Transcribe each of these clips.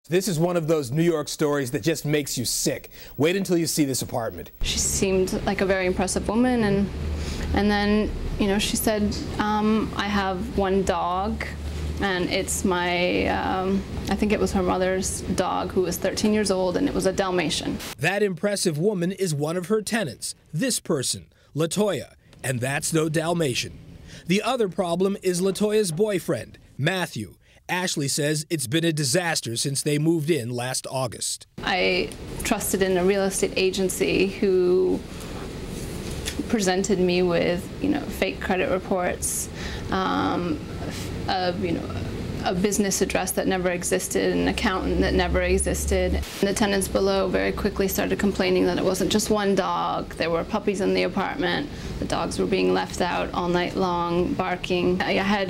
This is one of those New York stories that just makes you sick. Wait until you see this apartment. She seemed like a very impressive woman, and then, you know, she said, I have one dog, and it's my, I think it was her mother's dog, who was 13 years old, and it was a Dalmatian. That impressive woman is one of her tenants, this person, LaToya, and that's no Dalmatian. The other problem is LaToya's boyfriend, Matthew. Ashley says it's been a disaster since they moved in last August. I trusted in a real estate agency who presented me with, you know, fake credit reports, a business address that never existed, an accountant that never existed. And the tenants below very quickly started complaining that it wasn't just one dog. There were puppies in the apartment. The dogs were being left out all night long, barking. I had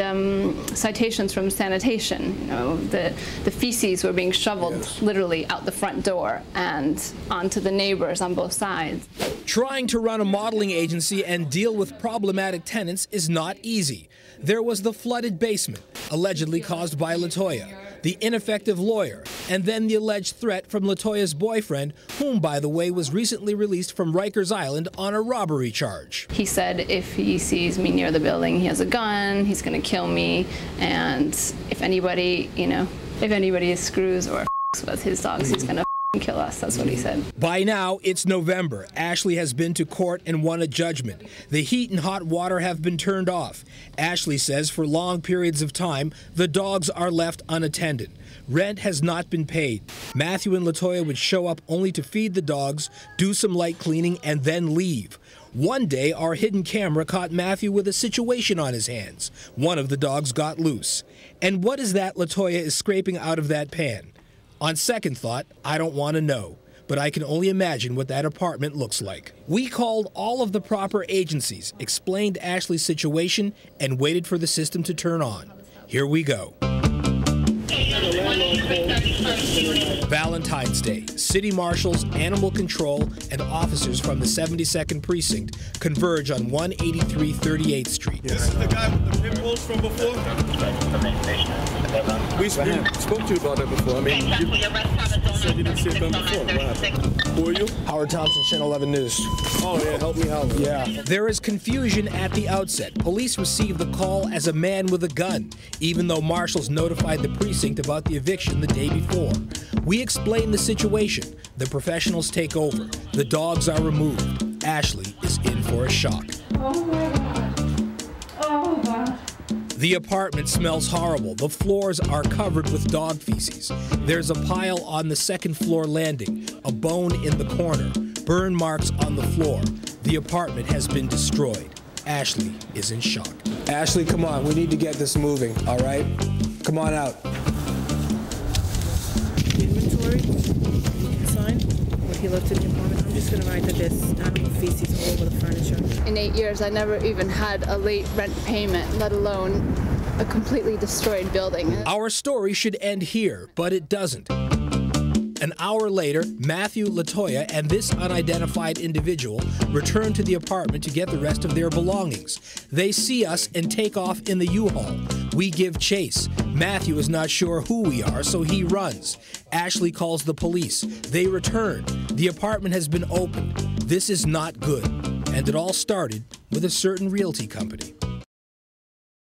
citations from sanitation. You know, the feces were being shoveled literally out the front door and onto the neighbors on both sides. Trying to run a modeling agency and deal with problematic tenants is not easy. There was the flooded basement, allegedly caused by LaToya, the ineffective lawyer, and then the alleged threat from LaToya's boyfriend, whom, by the way, was recently released from Rikers Island on a robbery charge. He said if he sees me near the building, he has a gun, he's going to kill me, and if anybody, you know, if anybody screws or with his dogs, he's going to kill us. That's what he said. By now, it's November. Ashley has been to court and won a judgment. The heat and hot water have been turned off. Ashley says for long periods of time, the dogs are left unattended. Rent has not been paid. Matthew and LaToya would show up only to feed the dogs, do some light cleaning, and then leave. One day, our hidden camera caught Matthew with a situation on his hands. One of the dogs got loose. And what is that LaToya is scraping out of that pan? On second thought, I don't want to know, but I can only imagine what that apartment looks like. We called all of the proper agencies, explained Ashley's situation, and waited for the system to turn on. Here we go. Valentine's Day. City marshals, animal control, and officers from the 72nd Precinct converge on 183 38th Street. This is the guy with the pit bulls from before? We spoke to you about that before. I mean, you said you didn't see them before. What happened? Who are you? Howard Thompson, Channel 11 News. Oh, yeah, help me out. Yeah. There is confusion at the outset. Police received the call as a man with a gun, even though marshals notified the precinct about the eviction the day before. We explain the situation. The professionals take over. The dogs are removed. Ashley is in for a shock. Oh my God. Oh God. The apartment smells horrible. The floors are covered with dog feces. There's a pile on the second floor landing, a bone in the corner, burn marks on the floor. The apartment has been destroyed. Ashley is in shock. Ashley, come on. We need to get this moving, all right? Come on out. Inventory, you can sign what he left in the apartment. I'm just going to write that there's animal feces all over the furniture. In 8 years, I never even had a late rent payment, let alone a completely destroyed building. Our story should end here, but it doesn't. An hour later, Matthew, LaToya, and this unidentified individual return to the apartment to get the rest of their belongings. They see us and take off in the U-Haul. We give chase. Matthew is not sure who we are, so he runs. Ashley calls the police. They return. The apartment has been opened. This is not good. And it all started with a certain realty company.